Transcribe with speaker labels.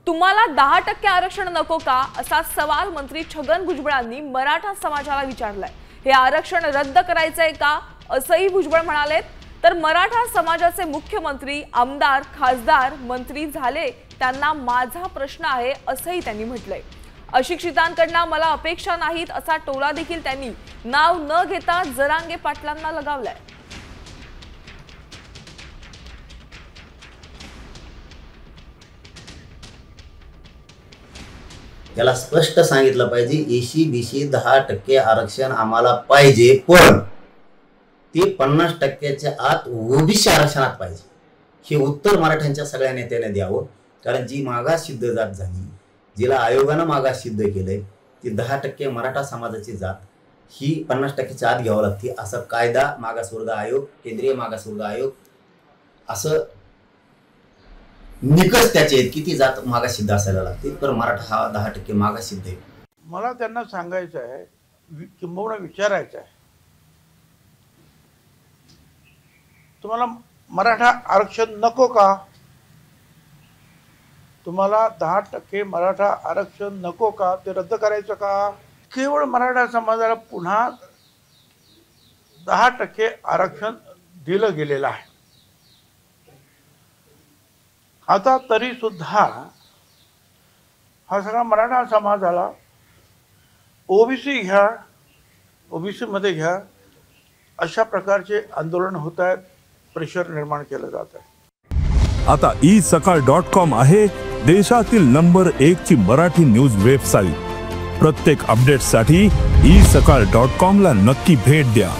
Speaker 1: तुम्हाला 10% आरक्षण नको का असा सवाल मंत्री छगन भुजबळांनी मराठा समाजाला विचारलाय। हे आरक्षण रद्द करायचंय का असंही भुजबळ म्हणालेत। तर मराठा समाजाचे मुख्यमंत्री, आमदार, खासदार, मंत्री झाले त्यांना माझा प्रश्न आहे असंही त्यांनी म्हटलंय। अशिक्षितांकडून मला अपेक्षा नाहीत असा टोला देखील त्यांनी नाव न घेता जरांगे पाटलांना लगावलाय।
Speaker 2: त्याला स्पष्ट सांगितलं पाहिजे एसी बीसी 10% आरक्षण आम्हाला पाहिजे, पण ते 50%च्या आत ओबीसी आरक्षणात पाहिजे। हे उत्तर मराठ्यांच्या सगळ्या नेत्यांनी द्यावं, कारण जी मागास सिद्ध जात झाली, जिला आयोगानं मागास सिद्ध केलंय, ती 10% मराठा समाजाची जात ही 50%च्या आत घ्यावं लागते असं कायदा, मागासवर्ग आयोग, केंद्रीय मागासवर्ग आयोग असं निकष त्याचे आहेत की ती जात मागास सिद्ध असायला लागते। तर मराठा हा 10% मागास सिद्ध आहे।
Speaker 3: मला त्यांना सांगायचं आहे, किंबहुना विचारायचं आहे, तुम्हाला मराठा आरक्षण नको का? तुम्हाला 10% मराठा आरक्षण नको का? ते रद्द करायचं का? केवळ मराठा समाजाला पुन्हा 10% आरक्षण दिलं गेलेलं आहे। आता तरी सुद्धा हा सगळा मराठा समाजाला ओबीसी घ्या, ओबीसी मध्ये घ्या अशा प्रकारचे आंदोलन होत आहेत, प्रेशर निर्माण केलं जात आहे।
Speaker 4: आता isakal.com आहे देशातील नंबर 1 ची मराठी न्यूज वेबसाईट। प्रत्येक अपडेटसाठी isakal.com ला नक्की भेट द्या।